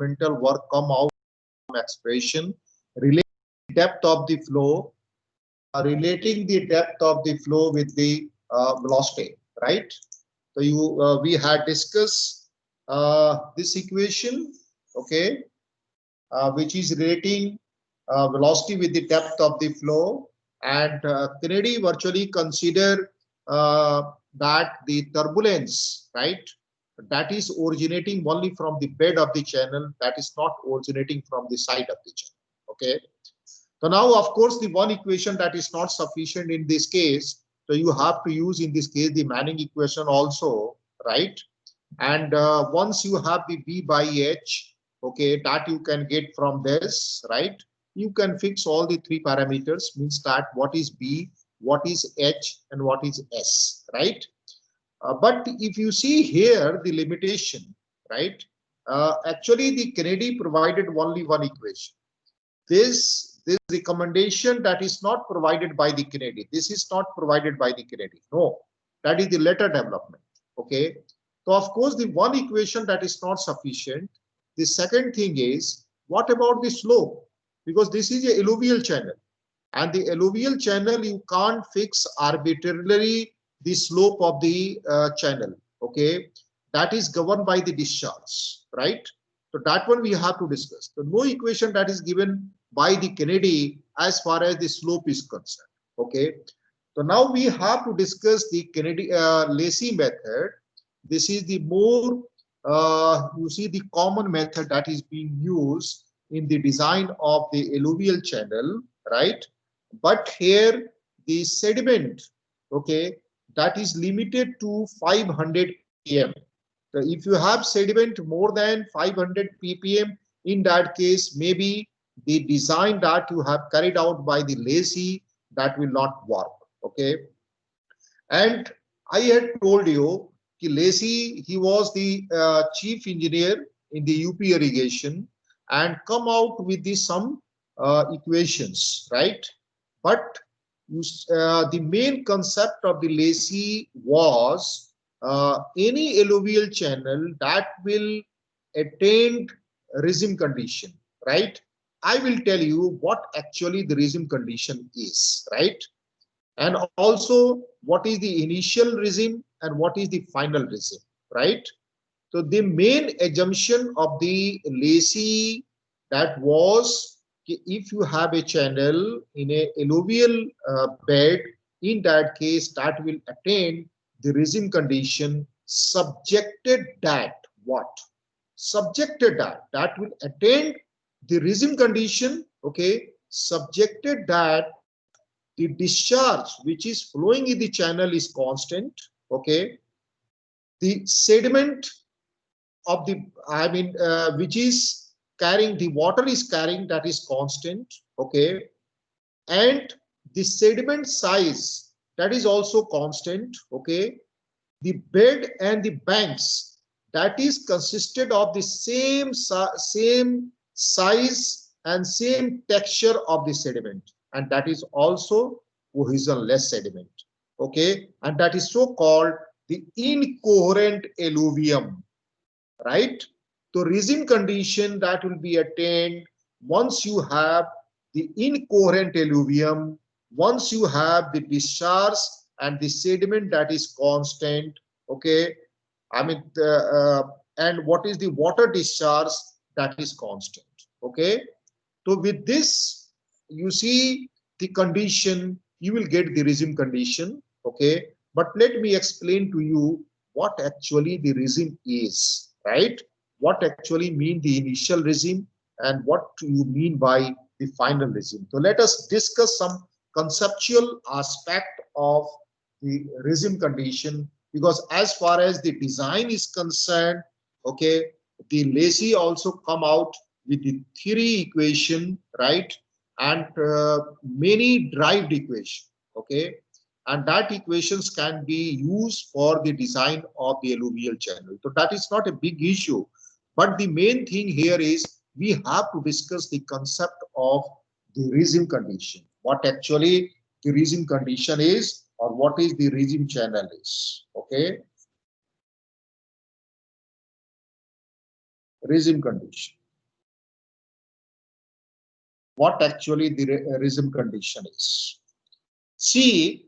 mental work come out from expression relating depth of the flow, with the velocity, right? So we had discussed this equation, okay, which is relating velocity with the depth of the flow, and Kennedy virtually consider that the turbulence, right, that is originating only from the bed of the channel, that is not originating from the side of the channel. Okay. So now, of course, the one equation that is not sufficient in this case, so you have to use in this case the Manning equation also, right? And once you have the B by H, okay, that you can get from this, right? You can fix all the three parameters, means that what is B, what is H, and what is S, right? But if you see here the limitation, right? Actually, the Kennedy provided only one equation. This recommendation that is not provided by the Kennedy. This is not provided by the Kennedy. No, that is the later development. Okay. So of course, the one equation that is not sufficient. The second thing is, what about the slope? Because this is a alluvial channel, and the alluvial channel you can't fix arbitrarily the slope of the channel. Okay, that is governed by the discharge, right? So that one we have to discuss. So no equation that is given by the Kennedy as far as the slope is concerned. Okay, so now we have to discuss the Kennedy Lacy method. This is the more you see the common method that is being used in the design of the alluvial channel, right? But here the sediment, okay, that is limited to 500 ppm. So if you have sediment more than 500 ppm, in that case, maybe the design that you have carried out by the Lacy, that will not work. Okay. And I had told you Lacy, he was the chief engineer in the UP irrigation, and come out with the some equations, right? But the main concept of the Lacy was any alluvial channel that will attain regime condition, right? I will tell you what actually the regime condition is, right? And also what is the initial regime and what is the final regime, right? So the main assumption of the Lacy, that was, if you have a channel in a alluvial bed, in that case that will attain the regime condition, subjected that what? Subjected that will attain the regime condition, okay, subjected that the discharge which is flowing in the channel is constant, okay, the sediment of the, I mean, which is carrying, the water is carrying, that is constant, okay, and the sediment size, that is also constant, okay, the bed and the banks, that is consisted of the same size and same texture of the sediment, and that is also cohesionless sediment, okay, and that is so called the incoherent alluvium, right? So regime condition that will be attained once you have the incoherent alluvium, once you have the discharge and the sediment that is constant, okay, I mean, and what is the water discharge that is constant, okay. So with this, you see the condition, you will get the regime condition, okay. But let me explain to you what actually the regime is, right? What actually mean the initial regime and what do you mean by the final regime. So let us discuss some conceptual aspect of the regime condition, because as far as the design is concerned, okay, the Lacy also come out with the theory equation, right, and many derived equation, okay, and that equations can be used for the design of the alluvial channel. So that is not a big issue, but the main thing here is we have to discuss the concept of the regime condition, what actually the regime condition is, or what is the regime channel is, okay. Regime condition. what actually the rhythm condition is. See,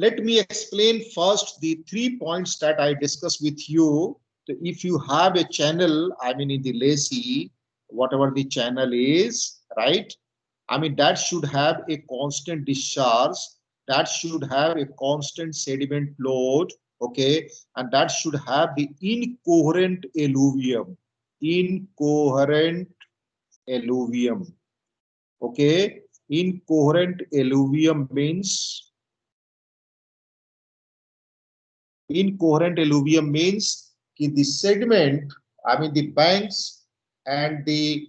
let me explain first the 3 points that I discussed with you. So if you have a channel, I mean in the lazy, whatever the channel is, right? I mean that should have a constant discharge, that should have a constant sediment load, okay, and that should have the incoherent alluvium. Incoherent alluvium, okay. Incoherent alluvium means the sediment, I mean the banks and the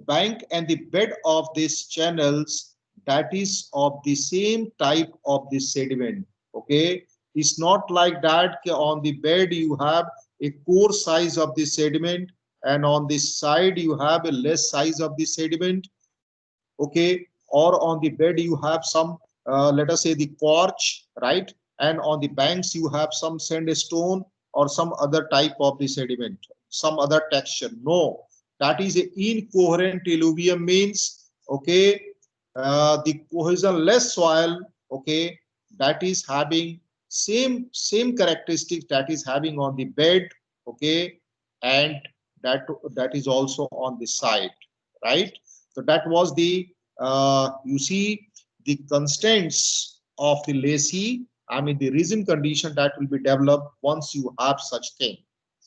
bank and the bed of these channels, that is of the same type of the sediment. Okay, it's not like that on the bed you have a core size of the sediment and on the side you have a less size of the sediment. Okay, or on the bed you have some let us say the quartz, right, and on the banks you have some sandstone or some other type of the sediment, some other texture. No, that is a incoherent alluvium means, okay, the cohesionless soil, okay, that is having same characteristics that is having on the bed, okay, and that is also on the side, right? So that was the you see the constants of the lacy, I mean the resin condition that will be developed once you have such thing.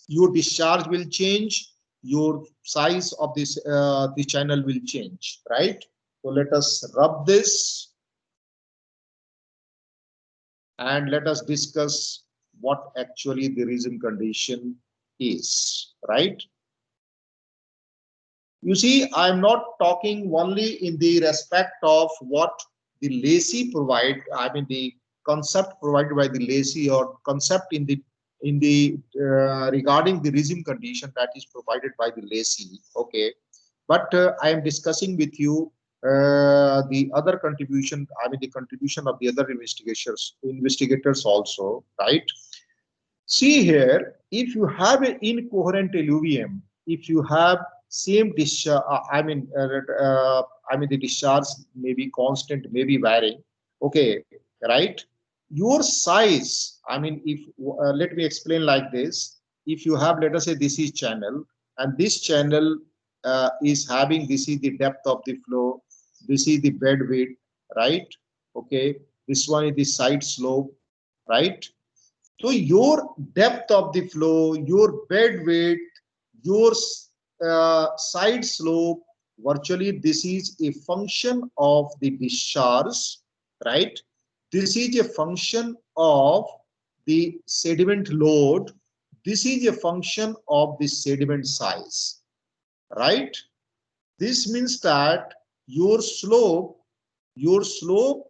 Your discharge will change, your size of this the channel will change, right? So let us rub this and let us discuss what actually the resin condition is, right? You see, I'm not talking only in the respect of what the lacy provide, I mean the concept provided by the lacy or concept in the regarding the resin condition that is provided by the lacy, okay. But I am discussing with you the other contribution, I mean the contribution of the other investigators also, right? See here, if you have an incoherent alluvium, if you have same discharge, I mean the discharge may be constant, may be varying, okay, right? Your size, I mean, if let me explain like this: if you have, let us say, this is channel, and this channel is having, this is the depth of the flow, this is the bed width, right? Okay, this one is the side slope, right? So your depth of the flow, your bed width, your side slope, virtually this is a function of the discharge, right? This is a function of the sediment load. This is a function of the sediment size, right? This means that your slope, your slope,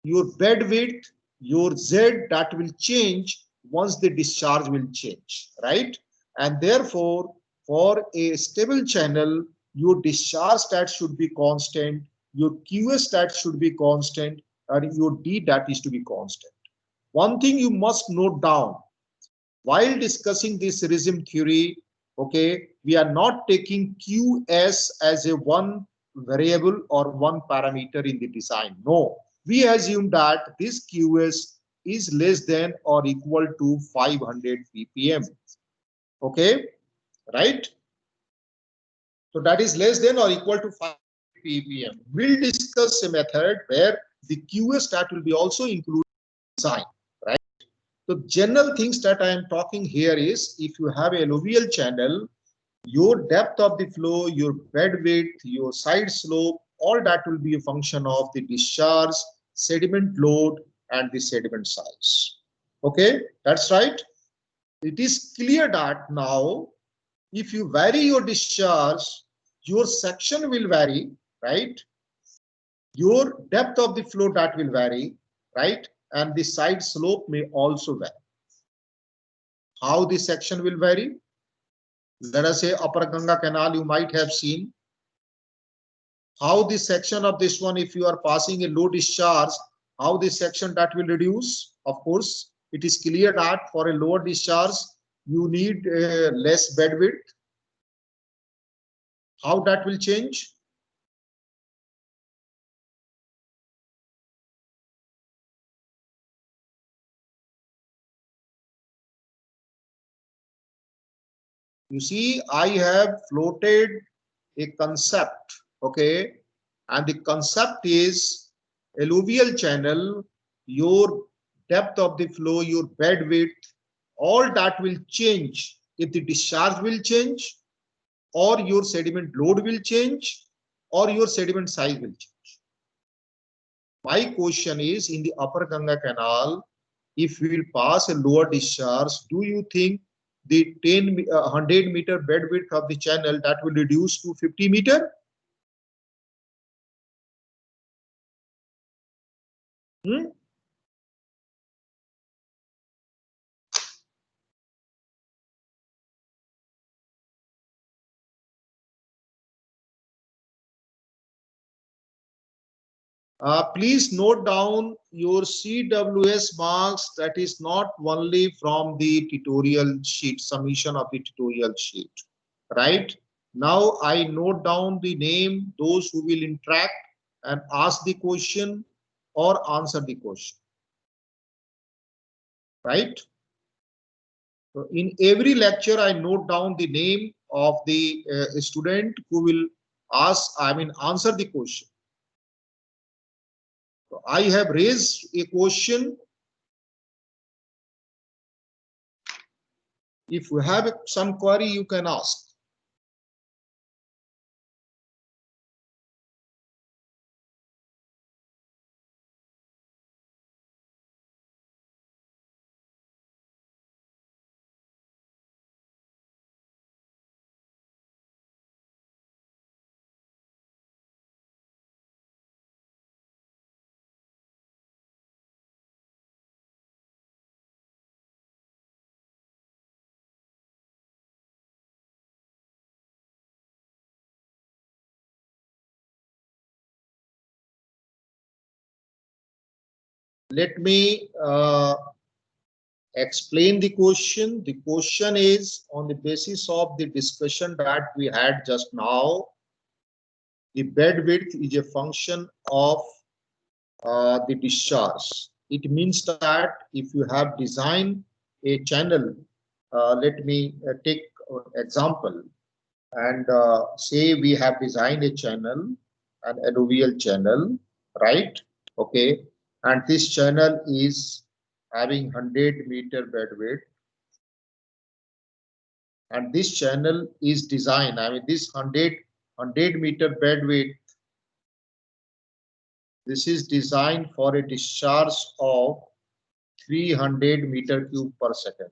your bed width, your Z, that will change once the discharge will change, right? And therefore, for a stable channel, your discharge stat should be constant, your QS stat should be constant, and your D that is to be constant. One thing you must note down while discussing this rhythm theory, okay, we are not taking QS as a one variable or one parameter in the design. No, we assume that this QS is less than or equal to 500 ppm. Okay, right? So that is less than or equal to 500 ppm. We'll discuss a method where the QS stat will be also included in design, right? So general things that I am talking here is, if you have a alluvial channel, your depth of the flow, your bed width, your side slope, all that will be a function of the discharge, sediment load, and the sediment size. Okay, that's right. It is clear that now, if you vary your discharge, your section will vary, right? Your depth of the flow that will vary, right? And the side slope may also vary. How the section will vary? Let us say Upper Ganga Canal, you might have seen how the section of this one, if you are passing a low discharge, how the section that will reduce. Of course, it is clear that for a lower discharge, you need less bed width. How that will change? You see, I have floated a concept, okay, and the concept is alluvial channel, your depth of the flow, your bed width, all that will change if the discharge will change, or your sediment load will change, or your sediment size will change. My question is, in the upper Ganga canal, if we will pass a lower discharge, do you think the 100-meter bed width of the channel that will reduce to 50 meter? Hmm? Please note down your CWS marks, that is not only from the tutorial sheet, submission of the tutorial sheet, right? Now I note down the name, those who will interact and ask the question or answer the question, right? So in every lecture, I note down the name of the student who will answer the question. So I have raised a question. If you have some query, you can ask. Let me explain the question. The question is on the basis of the discussion that we had just now. The bed width is a function of the discharge. It means that if you have designed a channel, let me take example, and say we have designed a channel, an alluvial channel, right? Okay, and this channel is having 100-meter bed width, and this channel is designed, this 100-meter bed width, this is designed for a discharge of 300 meter cube per second.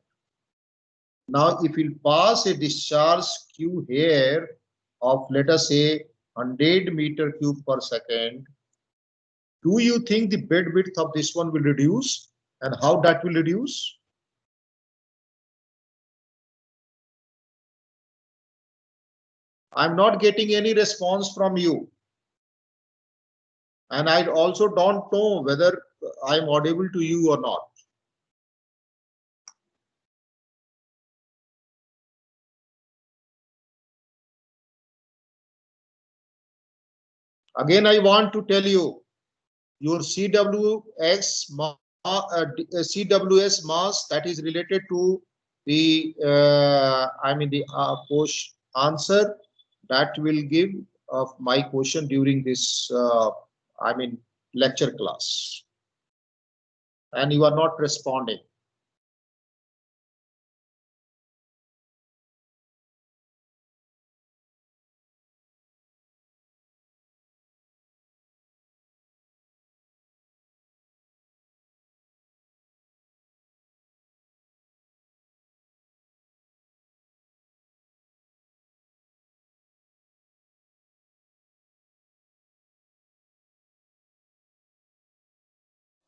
Now, if we pass a discharge Q here of, let us say, 100 meter cube per second, do you think the bed width of this one will reduce, and how that will reduce? I'm not getting any response from you. And I also don't know whether I'm audible to you or not. Again, I want to tell you, your CWS mass that is related to the post answer that will give of my question during this lecture class, and you are not responding.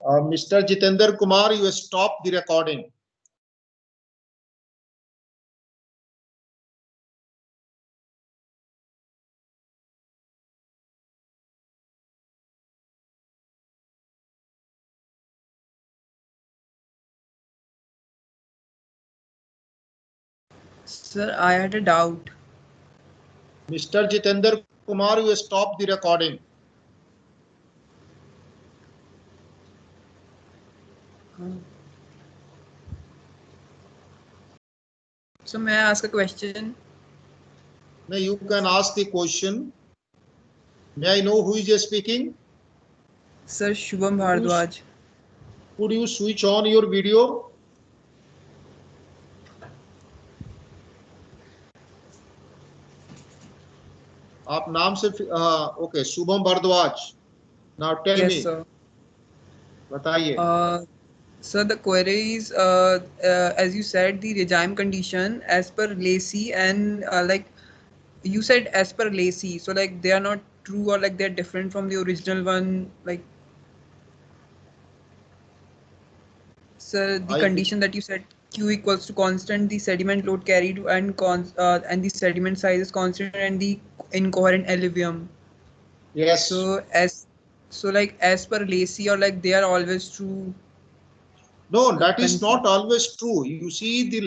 Mr. Jitender Kumar, you stop the recording. Sir, I had a doubt. Mr. Jitender Kumar, you stop the recording. So may I ask a question? Now you can ask the question. May I know who is speaking? Sir Shubham Bhardwaj. Could you switch on your video? आप नाम से okay, Shubham Bhardwaj. Now tell Yes, me. sir. बताइए. Sir, the query is, as you said, the regime condition as per Lacey and like you said as per Lacey, so like they are not true or like they're different from the original one. Like, sir, the condition that you said Q equals to constant, the sediment load carried and the sediment size is constant and the incoherent alluvium. Yes. So like as per Lacey or like they are always true. No, that is not always true. You see the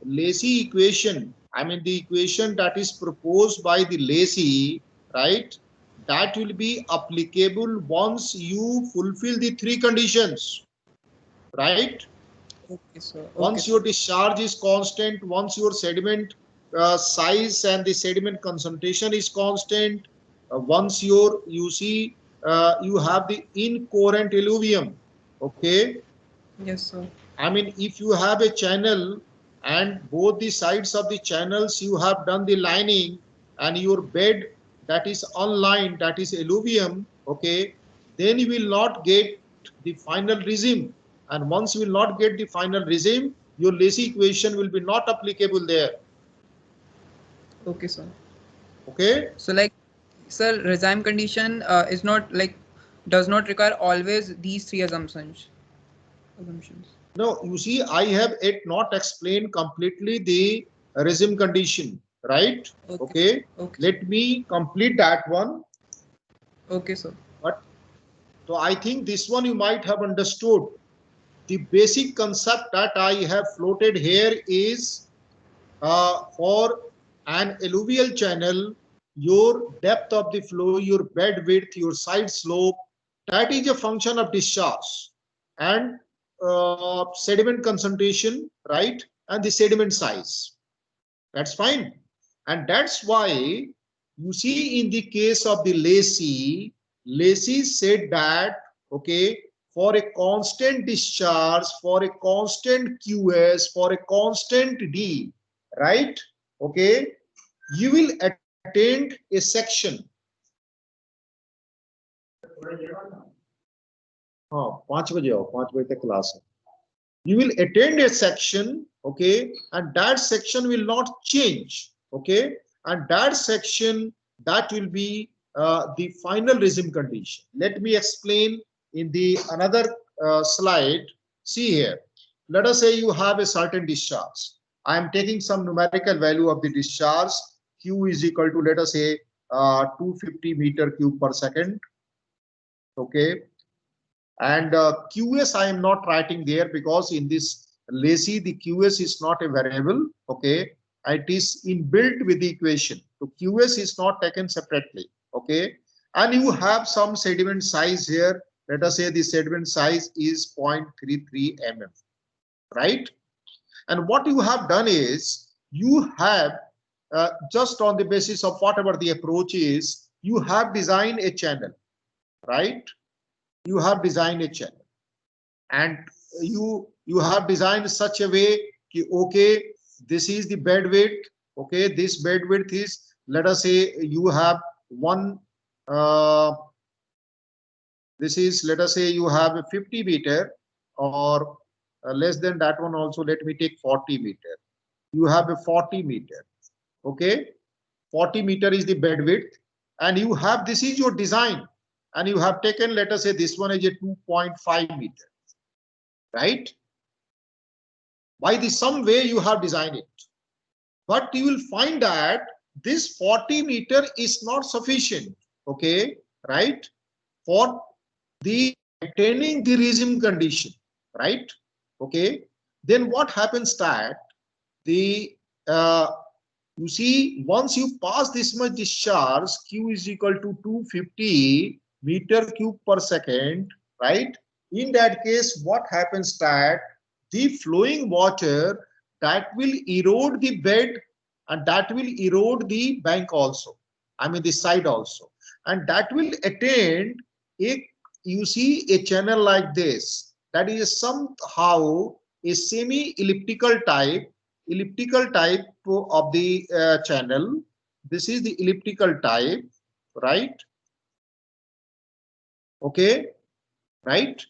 Lacey equation. I mean the equation that is proposed by the Lacey, right? That will be applicable once you fulfill the three conditions, right? Okay, sir. Okay, once your discharge is constant, once your sediment size and the sediment concentration is constant, once you see you have the incoherent alluvium, okay? Yes, sir. I mean, if you have a channel and both the sides of the channels you have done the lining and your bed that is unlined, that is alluvium, okay, then you will not get the final regime. And once you will not get the final regime, your Lacey equation will be not applicable there. Okay, sir. Okay. So like, sir, regime condition is not like does not require always these three assumptions. No, you see, I have yet not explained completely the regime condition, right? Okay. Let me complete that one. Okay, sir. But so I think this one you might have understood. The basic concept that I have floated here is for an alluvial channel, your depth of the flow, your bed width, your side slope, that is a function of discharge and sediment concentration, right? And the sediment size. That's fine. And that's why you see in the case of the Lacey, Lacey said that, okay, for a constant discharge, for a constant QS, for a constant D, right? Okay, you will attend a section. हाँ 5 बजे आओ 5 बजे तक class है. You will attend a section, okay, and that section will not change, okay, and that section that will be the final regime condition. Let me explain in the another slide. See here, let us say you have a certain discharge. I am taking some numerical value of the discharge. Q is equal to, let us say 250 meter cube per second, okay. And QS I am not writing there because in this Lacey the QS is not a variable, okay. It is inbuilt with the equation, so QS is not taken separately, okay. And you have some sediment size here. Let us say the sediment size is 0.33 mm, right? And what you have done is you have just on the basis of whatever the approach is, you have designed a channel, right? You have designed a channel and you have designed such a way कि, okay, this is the bed width, okay, this bed width is, let us say you have one this is, let us say you have a 50 meter or less than that one also. Let me take 40 meter. You have a 40 meter, okay. 40 meter is the bed width and you have, this is your design, and you have taken, let us say this one is a 2.5 meter, right? By the some way you have designed it, but you will find that this 40 meter is not sufficient, okay, right, for the attaining the regime condition, right? Okay, then what happens that the you see, once you pass this much discharge, Q is equal to 250 meter cube per second, right? In that case, what happens that the flowing water that will erode the bed and that will erode the bank also. I mean the side also, and that will attain a, you see, a channel like this. That is somehow a semi-elliptical type of the channel. This is the elliptical type, right? Okay, right?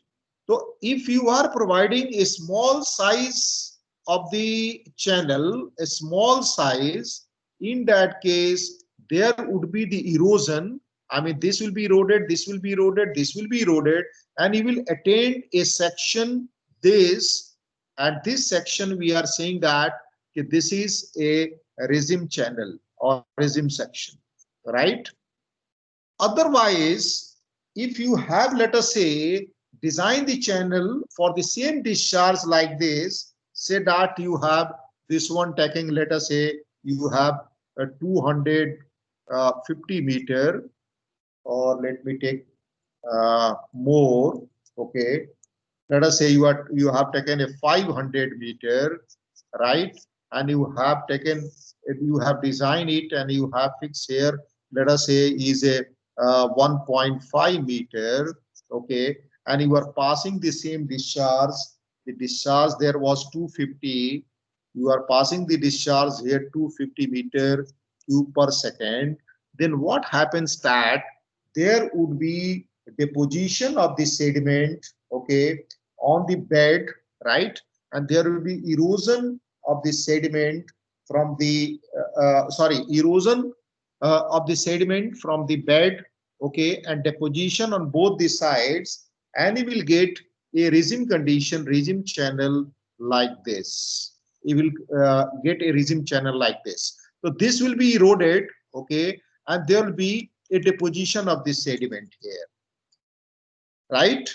So if you are providing a small size of the channel, a small size, in that case, there would be the erosion. I mean, this will be eroded, this will be eroded, this will be eroded, and you will attain a section, this, and this section we are saying that this is a regime channel or regime section, right? Otherwise, if you have, let us say, design the channel for the same discharge like this, say that you have this one taking, let us say, you have a 250 meter, or let me take more, okay. Let us say you have taken a 500 meter, right? And you have taken, you have designed it and you have fixed here, let us say is a 1.5 meter, okay, and you are passing the same discharge. The discharge there was 250. You are passing the discharge here 250 meter cube per second. Then what happens that there would be deposition of the sediment, okay, on the bed, right? And there will be erosion of the sediment from the erosion of the sediment from the bed, okay, and deposition on both the sides, and you will get a regime condition, regime channel like this. You will get a regime channel like this. So this will be eroded, okay, and there will be a deposition of the sediment here, right?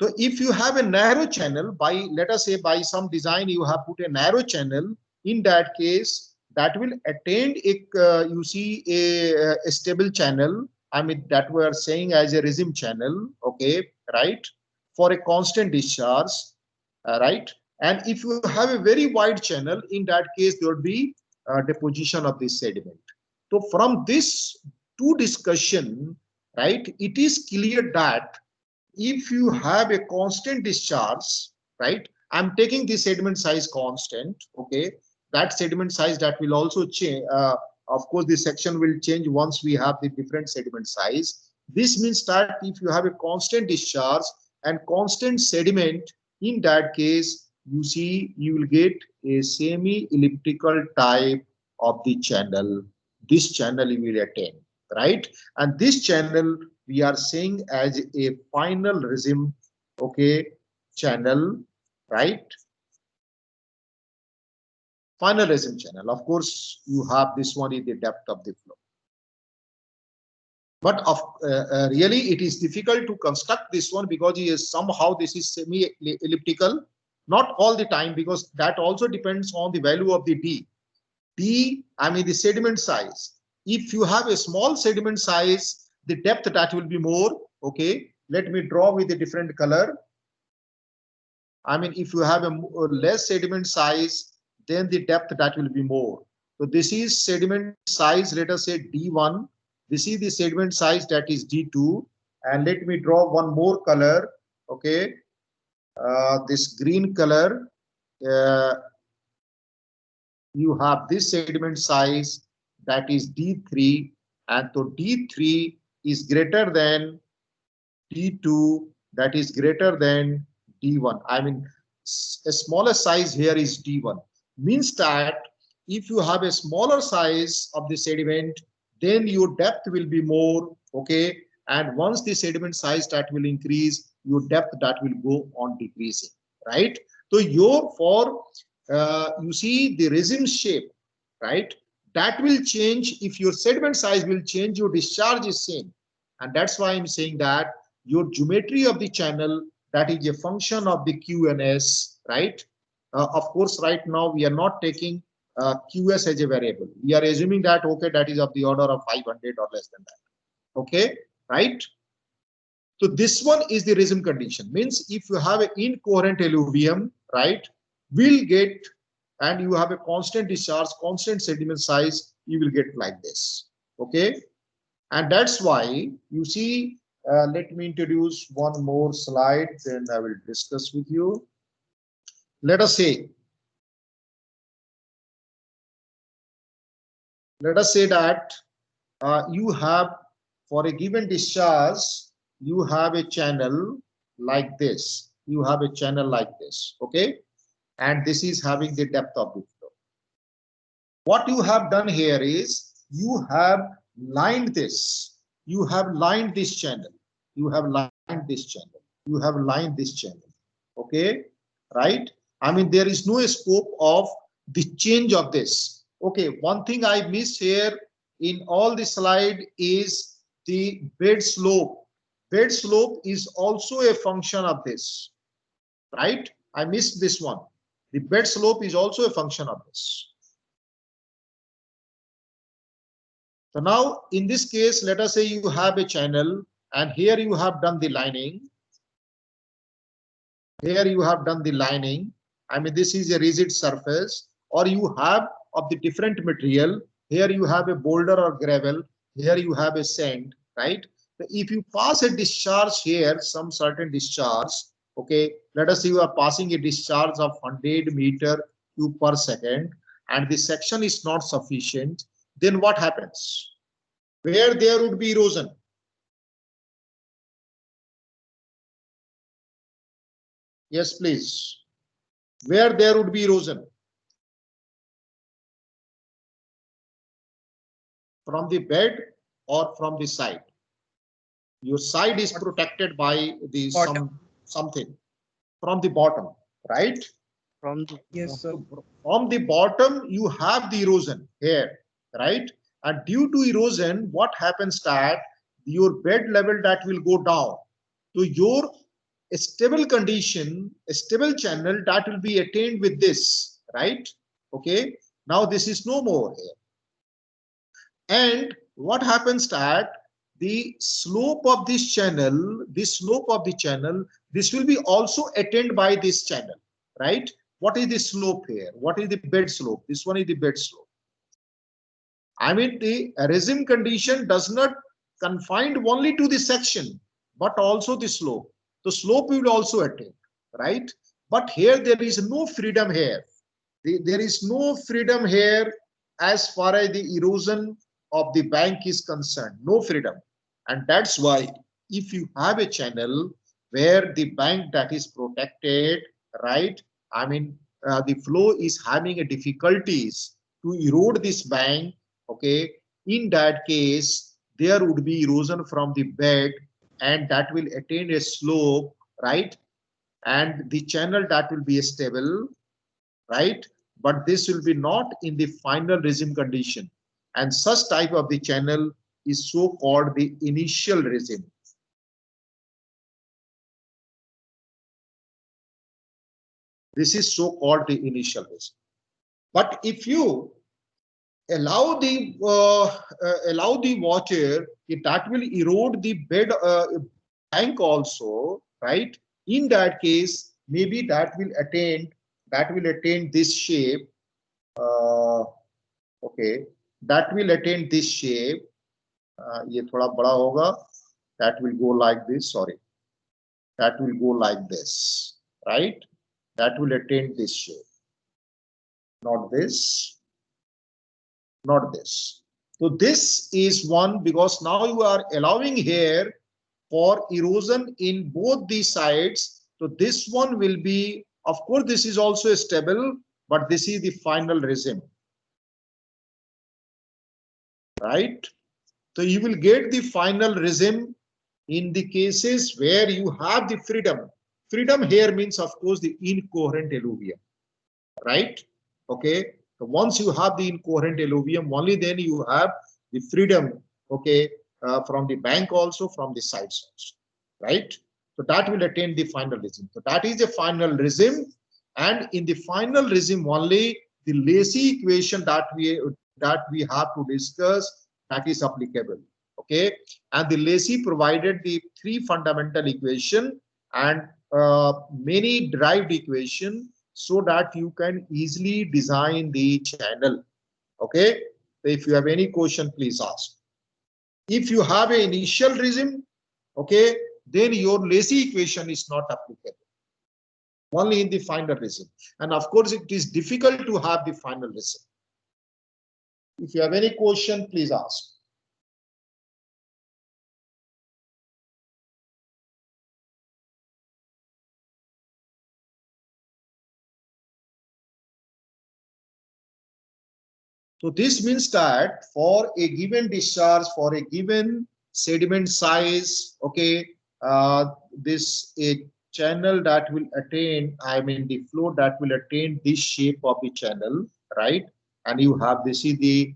So if you have a narrow channel, by, let us say, by some design you have put a narrow channel, in that case that will attain a you see a stable channel. I mean that we are saying as a regime channel, okay, right, for a constant discharge, right? And if you have a very wide channel, in that case there will be deposition of this sediment. So from this two discussion, right, it is clear that if you have a constant discharge, right, I'm taking the sediment size constant, okay, that sediment size that will also change. Of course, the section will change once we have the different sediment size. This means that if you have a constant discharge and constant sediment, in that case, you see, you will get a semi-elliptical type of the channel. This channel you will attain, right? And this channel we are saying as a final regime, okay, channel, right? Final regime channel. Of course, you have this one is the depth of the flow. But really, it is difficult to construct this one because somehow this is semi-elliptical. Not all the time, because that also depends on the value of the D. D, I mean the sediment size. If you have a small sediment size, the depth that will be more, okay. Let me draw with a different color. I mean, if you have a less sediment size, then the depth that will be more. So this is sediment size, let us say D1. This is the sediment size that is D2. And let me draw one more color, okay. This green color, you have this sediment size that is D3, and so D3 is greater than D2, that is greater than D1. I mean, a smaller size here is D1. Means that if you have a smaller size of the sediment, then your depth will be more, okay. And once the sediment size that will increase, your depth that will go on decreasing, right? So you see the regime shape, right? That will change. If your sediment size will change, your discharge is same. And that's why I'm saying that your geometry of the channel, that is a function of the Q and S, right? Of course, right now we are not taking QS as a variable. We are assuming that, okay, that is of the order of 500 or less than that. Okay, right? So this one is the regime condition. Means if you have an incoherent alluvium, right, will get, and you have a constant discharge, constant sediment size, you will get like this. Okay, and that's why you see, let me introduce one more slide, then I will discuss with you. Let us say that you have, for a given discharge, you have a channel like this. You have a channel like this, okay? And this is having the depth of the flow. What you have done here is you have lined this. You have lined this channel. You have lined this channel. You have lined this channel. Okay, right? I mean, there is no scope of the change of this. Okay, one thing I missed here in all the slide is the bed slope. Bed slope is also a function of this, right? I missed this one. The bed slope is also a function of this. So now in this case, let us say you have a channel and here you have done the lining. Here you have done the lining. I mean, this is a rigid surface, or you have of the different material. Here you have a boulder or gravel. Here you have a sand, right? So if you pass a discharge here, some certain discharge, okay, let us say you are passing a discharge of 100 meter cube per second, and the section is not sufficient, then what happens? Where there would be erosion? Yes, please. Where there would be erosion? From the bed or from the side? Your side is protected by the something from the bottom, right? From the Yes, sir. From the bottom, you have the erosion here, right? And due to erosion, what happens that your bed level that will go down. So your stable condition, a stable channel that will be attained with this, right? Okay. Now this is no more here. And what happens that the slope of this channel, this will be also attained by this channel, right? What is the slope here? What is the bed slope? This one is the bed slope. I mean, the regime condition does not confined only to the section, but also the slope. The slope will also attain, right? But here there is no freedom here. There is no freedom here as far as the erosion of the bank is concerned. No freedom. And that's why if you have a channel where the bank that is protected, right? I mean, the flow is having a difficulties to erode this bank. Okay, in that case, there would be erosion from the bed, and that will attain a slope, right? And the channel that will be stable, right? But this will be not in the final regime condition. And such type of the channel is so called the initial regime. This is so called the initial regime. But if you allow the water, that will erode the bed bank also, right? In that case, maybe that will attain this shape. Okay, that will attain this shape. ये थोड़ा बड़ा होगा. That will go like this. Sorry, that will go like this, right? That will attain this shape. Not this. Not this. So this is one, because now you are allowing here for erosion in both the sides. So this one will be, of course, this is also stable, but this is the final regime, right? So you will get the final regime in the cases where you have the freedom. Freedom here means, of course, the incoherent alluvium, right? Okay. So once you have the incoherent alluvium, only then you have the freedom, okay, from the bank also, from the sides also, right? So that will attain the final regime. So that is the final regime, and in the final regime only the Lacy equation that we have to discuss, that is applicable. Okay, and the Lacy provided the three fundamental equation and many derived equation so that you can easily design the channel. Okay, so if you have any question, please ask. If you have an initial regime, okay, then your Lacy equation is not applicable, only in the final regime. And of course, it is difficult to have the final regime. If you have any question, please ask. So this means that for a given discharge, for a given sediment size, okay, this a channel that will attain, I mean the flow that will attain this shape of the channel, right? And you have, this is the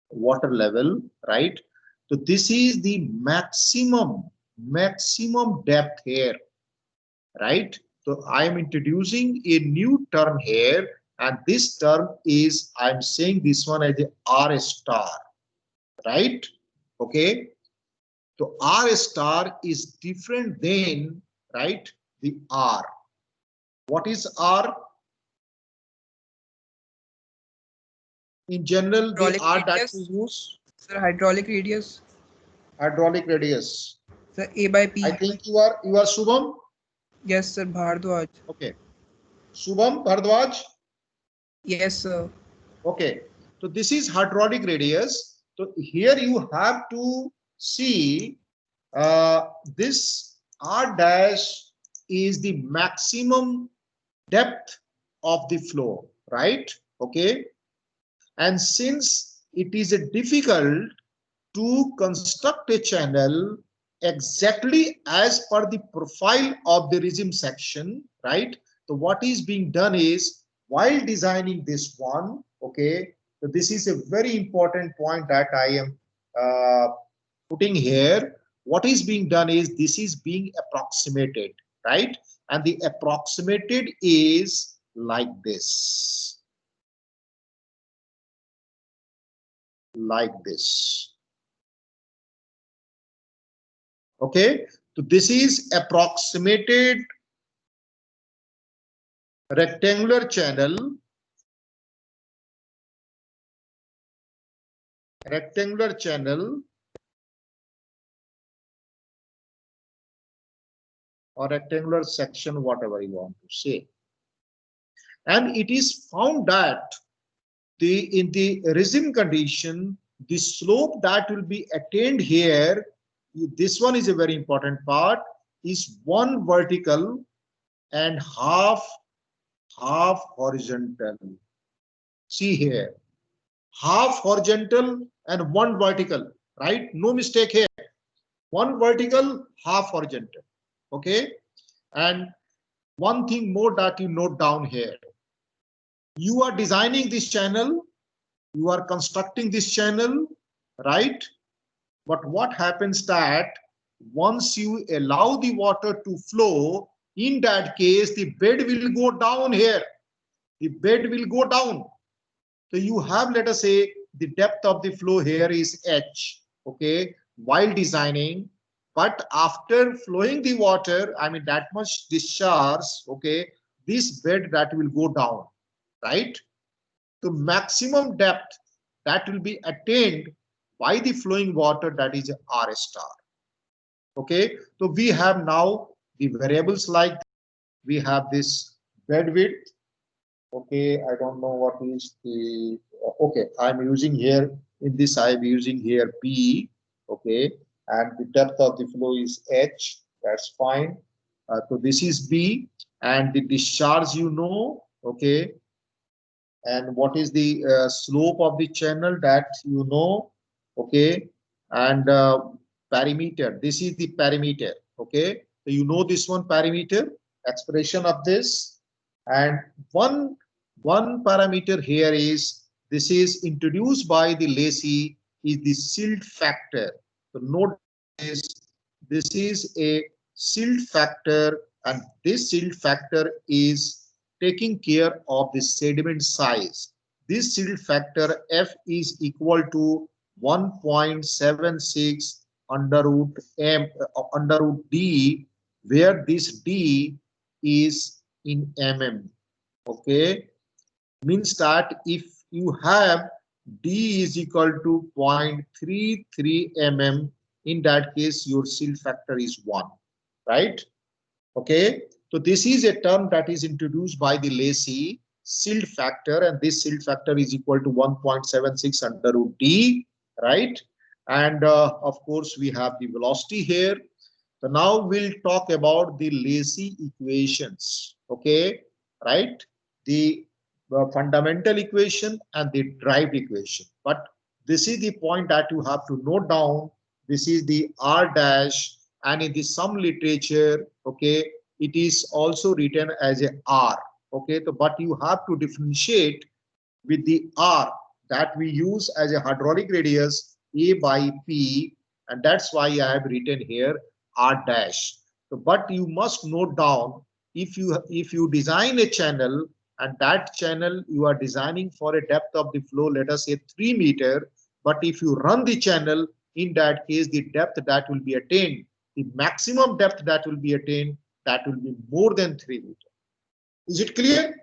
water level, right? So this is the maximum depth here, right? So I am introducing a new term here, and this term is, I'm saying this one as the R star, right? Okay. So R star is different than, right, the R. What is R? In general, the Hydraulic R that we radius. use. Sir, hydraulic radius. Hydraulic radius. Sir, A by P. I think you are Shubham. Yes, sir, Bhardwaj. Okay. Shubham Bhardwaj. Yes, sir. Okay. So this is hydraulic radius. So here you have to see this R dash is the maximum depth of the flow, right? Okay. And since it is difficult to construct a channel exactly as per the profile of the regime section, right? So what is being done is, while designing this one, okay, so this is a very important point that I am putting here. What is being done is, this is being approximated, right? And the approximated is like this, like this. Okay, so this is approximated rectangular channel, or rectangular section, whatever you want to say. And it is found that in the regime condition, the slope that will be attained here, this one is a very important part, is one vertical and half horizontal. See here, half horizontal and one vertical, right? No mistake here. One vertical, half horizontal. Okay. And one thing more that you note down here. You are designing this channel, you are constructing this channel, right? But what happens that once you allow the water to flow, in that case, the bed will go down here. The bed will go down. So you have, let us say, the depth of the flow here is H, okay, while designing. But after flowing the water, I mean that much discharge, okay, this bed that will go down, right? The maximum depth that will be attained by the flowing water, that is R star. Okay, so we have now the variables like, we have this bed width. Okay, I don't know what is the, okay, I'm using here, in this I'm using here P, okay, and the depth of the flow is H, that's fine. So this is B, and the discharge, you know, okay, and what is the slope of the channel, that you know, okay, and perimeter, this is the perimeter, okay, so you know this one, perimeter, expression of this. And one parameter here is, this is introduced by the Lacy, is the silt factor. So note this is a silt factor, and this silt factor is taking care of the sediment size. This silt factor F is equal to 1.76 under root m under root d, where this d is in mm. Okay, means that if you have d is equal to 0.33 mm, in that case your silt factor is 1, right? Okay, so this is a term that is introduced by the Lacey, silt factor, and this silt factor is equal to 1.76 under root d, right? And of course we have the velocity here. So now we'll talk about the Lacey equations, okay, right? The fundamental equation and the derived equation. But this is the point that you have to note down. This is the R dash, and in the some literature, okay, it is also written as a R, okay. So, but you have to differentiate with the R that we use as a hydraulic radius A by P, and that's why I have written here R dash. So, but you must note down, if you design a channel, and that channel you are designing for a depth of the flow, let us say 3 meter, but if you run the channel, in that case the depth that will be attained, the maximum depth that will be attained, that will be more than 3 meter. Is it clear?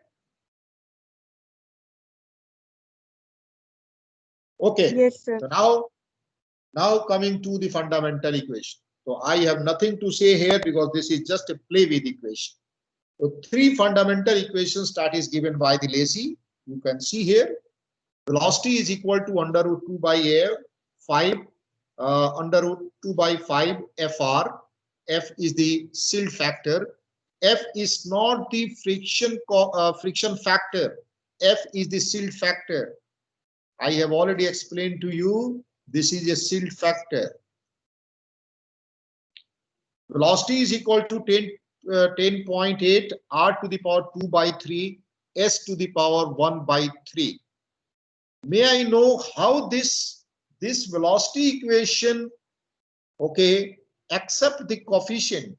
Okay. Yes, sir. So now coming to the fundamental equation. So I have nothing to say here because this is just a play with equation. So 3 fundamental equations that is given by the Lacey. You can see here, velocity is equal to under root 2 by a 5 under root 2 by 5 fr. F is the silt factor. F is not the friction factor. F is the silt factor. I have already explained to you, this is a silt factor. Velocity is equal to 10.8 r to the power 2 by 3 s to the power 1 by 3. May I know how this velocity equation, okay, except the coefficient,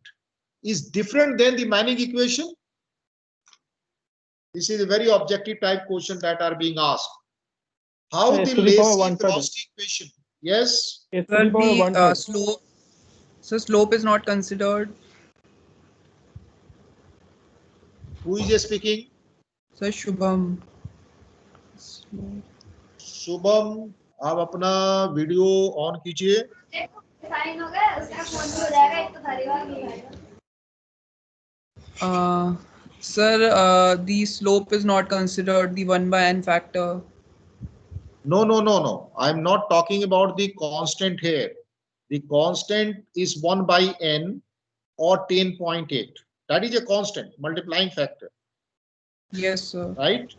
is different than the Manning equation? This is a very objective type question that are being asked. How the Lacey velocity equation? Yes. Well, the slope. So slope is not considered. Who is speaking? So Shubham. Shubham, आप अपना video on कीजिए. Sir, the slope is not considered the 1 by n factor. No. I'm not talking about the constant here. The constant is 1 by n or 10.8. That is a constant, multiplying factor. Yes, sir. Right?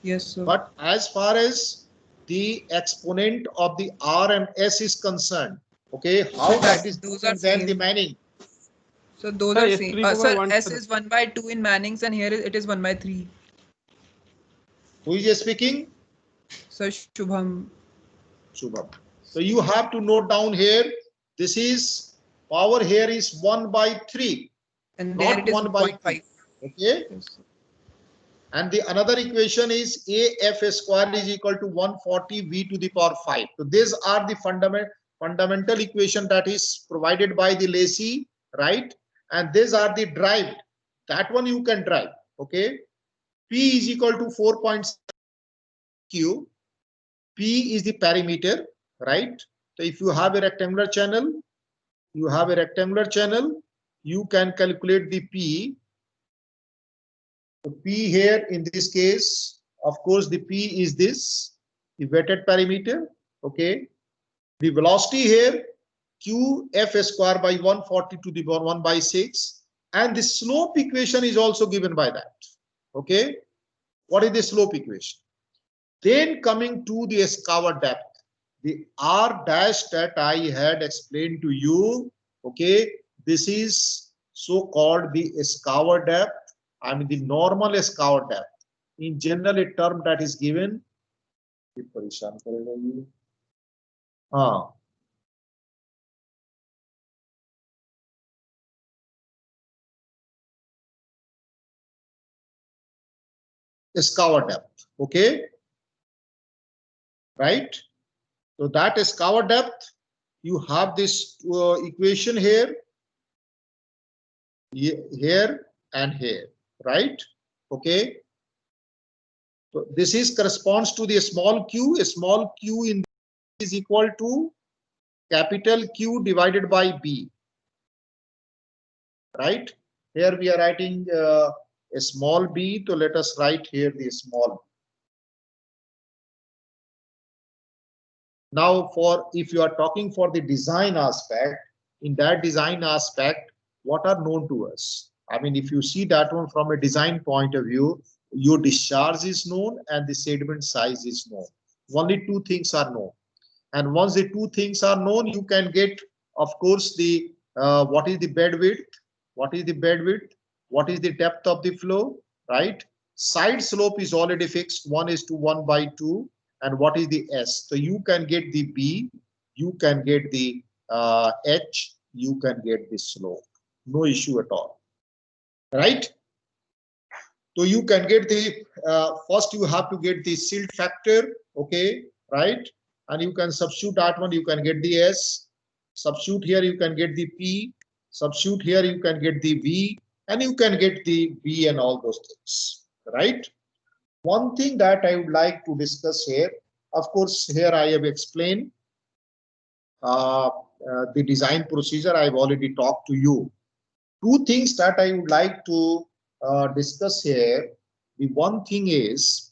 Yes, sir. But as far as the exponent of the R and S is concerned, okay, how So that is those different are than the same. Manning? So those are same. Sir, S is 1 by 2 in Manning's, and here it is 1 by 3. Who is speaking? So Shubham. Shubham. So you have to note down here, this is power here is 1 by 3, and there not it is 1 by 5. Okay. Yes. And the another equation is AF square is equal to 140 V to the power 5. So these are the fundamental equation that is provided by the Lacey, right? And these are the derived. That one you can drive. Okay. P is equal to 4.6 Q. P is the perimeter, right? So if you have a rectangular channel, you can calculate the P. So P here in this case, of course, the P is this, the wetted perimeter, okay? The velocity here, Q F square by 140 to the power 1 by 6. And the slope equation is also given by that, okay? What is the slope equation? Then coming to the scour depth, the R dash that I had explained to you, okay, this is so-called the scour depth. I mean the normal scour depth. In general, a term that is given. scour depth. Okay, right? So that scour depth, you have this equation here, here and here, right? Okay. So this is corresponds to the small q. A small q in this is equal to capital Q divided by B, right? Here we are writing a small b, so let us write here the small. Now, for if you are talking for the design aspect, in that design aspect, what are known to us? I mean, if you see that one from a design point of view, your discharge is known and the sediment size is known. Only two things are known. And once the two things are known, you can get, of course, the what is the bed width, what is the bed width, what is the depth of the flow, right? Side slope is already fixed, 1:1/2, and what is the S? So you can get the B, you can get the H, you can get the slope. No issue at all, right? So you can get the first you have to get the silt factor, okay, right? And you can substitute that one, you can get the S, substitute here, you can get the P, substitute here, you can get the V, and you can get the B and all those things, right? One thing that I would like to discuss here, of course, here I have explained the design procedure. I've already talked to you. Two things that I would like to discuss here. The one thing is,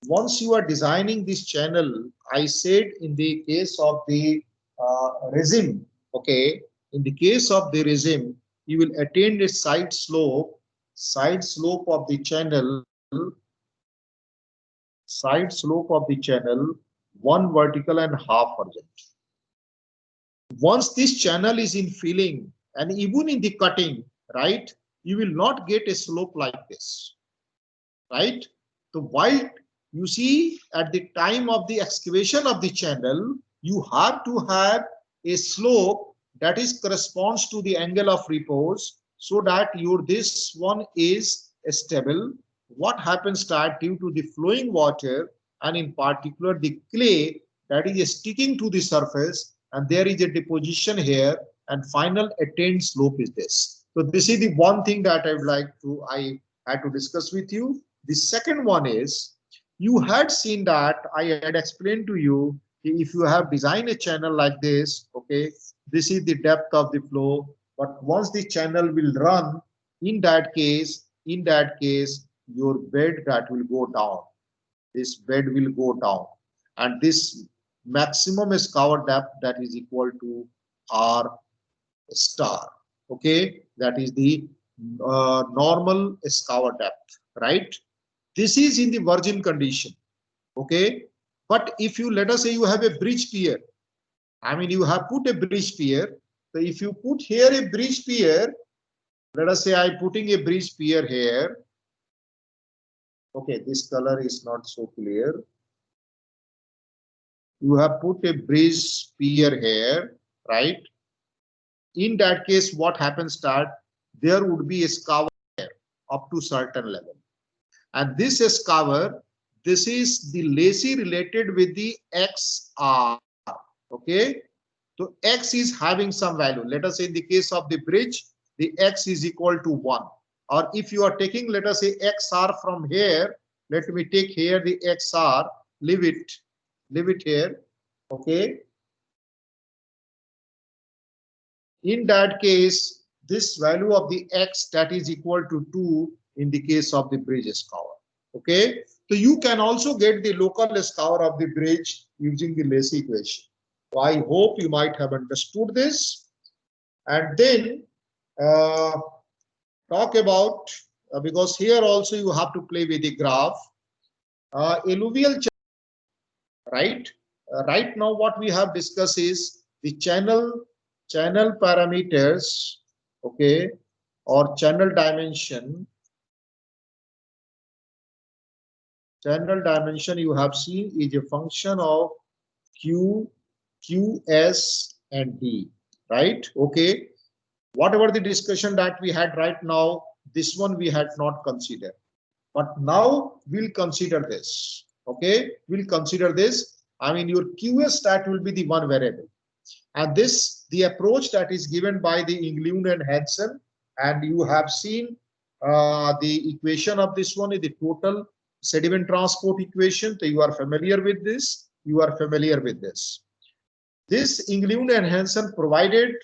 once you are designing this channel, I said in the case of the resin, okay, in the case of the resin, you will attain a side slope of the channel, side slope of the channel, 1 vertical and half horizontal. Once this channel is in filling and even in the cutting, right, you will not get a slope like this, right? So while you see at the time of the excavation of the channel, you have to have a slope that is corresponds to the angle of repose, so that your this one is stable. What happens that due to the flowing water and in particular the clay that is sticking to the surface, and there is a deposition here, and final attained slope is this. So this is the one thing that I had to discuss with you. The second one is, you had seen that I had explained to you, if you have designed a channel like this, okay, this is the depth of the flow, but once the channel will run, in that case, your bed that will go down. This bed will go down, and this maximum scour depth that is equal to R star. Okay, that is the normal scour depth, right? This is in the virgin condition, okay? But if you, let us say you have a bridge pier, I mean, you have put a bridge pier. So if you put here a bridge pier, let us say I'm putting a bridge pier here. Okay, this color is not so clear. You have put a bridge pier here, right? In that case, what happens that there would be a scour up to certain level. And this scour, this is the lacey related with the XR, okay? So X is having some value. Let us say in the case of the bridge, the X is equal to 1. Or if you are taking, let us say XR from here, let me take here the XR, leave it here, okay? In that case, this value of the X that is equal to 2 in the case of the bridge scour. Okay, so you can also get the local scour of the bridge using the Lacey equation. So I hope you might have understood this. And then talk about, because here also you have to play with the graph, alluvial channel, right? Right now what we have discussed is the channel parameters, okay, or channel dimension. Channel dimension you have seen is a function of Q, S, and D, right? Okay. Whatever the discussion that we had right now, this one we had not considered. But now we'll consider this. Okay, we'll consider this. I mean, your QS stat will be the one variable. And this, the approach that is given by the Englund and Hansen, and you have seen the equation of this one is the total sediment transport equation. So you are familiar with this. You are familiar with this. This Englund and Hansen provided,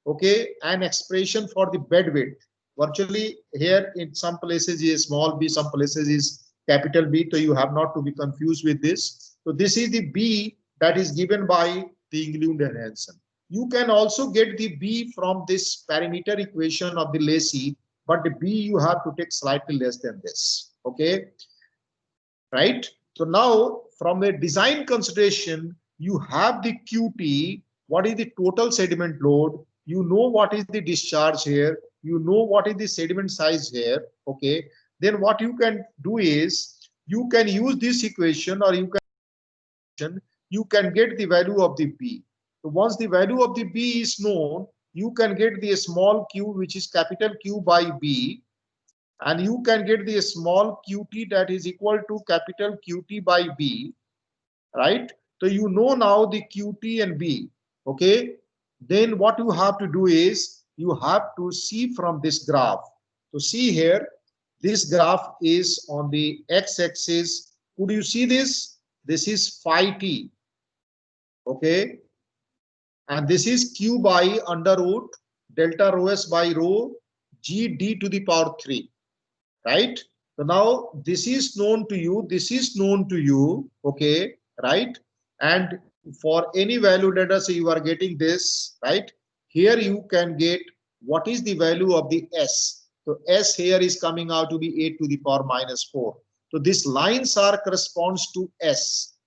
okay, an expression for the bed width. Virtually here in some places is small b, some places is capital B. So you have not to be confused with this. So this is the B that is given by the Englund and Hansen. You can also get the B from this parameter equation of the Lacey, but the B you have to take slightly less than this. Okay, right? So now from a design consideration, you have the QT, what is the total sediment load, you know what is the discharge here, you know what is the sediment size here. Okay, then what you can do is you can use this equation, or you can get the value of the B. So once the value of the B is known, you can get the small q, which is capital Q by B, and you can get the small qt that is equal to capital QT by B, right? So you know now the QT and B. Okay, then what you have to do is you have to see from this graph. So see here, this graph is on the x-axis. Could you see this? This is phi t. Okay, and this is q by under root delta rho s by rho g d to the power 3, right? So now this is known to you, this is known to you, okay, right? And for any value, let us say you are getting this, right? Here you can get what is the value of the S. So S here is coming out to be 8 to the power minus 4. So this lines are corresponds to S,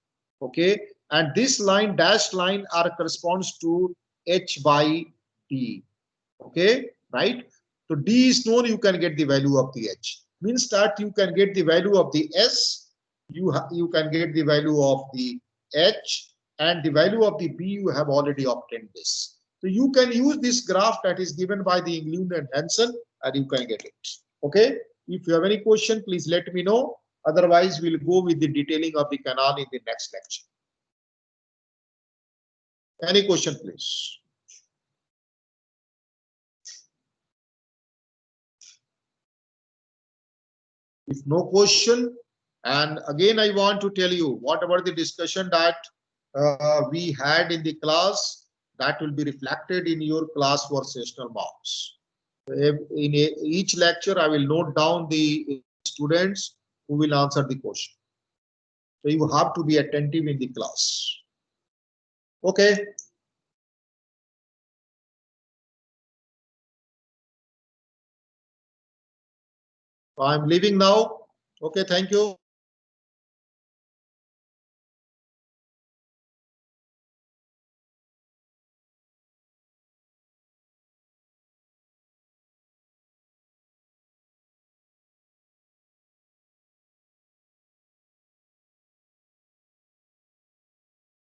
okay? And this line, dashed line, are corresponds to H by D, okay, right? So D is known, you can get the value of the H. Means that you can get the value of the S, you can get the value of the H, and the value of the B, you have already obtained this. So you can use this graph that is given by the Englund and Hansen, and you can get it. Okay. If you have any question, please let me know. Otherwise, we'll go with the detailing of the canal in the next lecture. Any question, please? If no question, and again I want to tell you whatever the discussion that we had in the class, that will be reflected in your class for sessional marks. In each lecture, I will note down the students who will answer the question. So you have to be attentive in the class. Okay. I'm leaving now. Okay, thank you.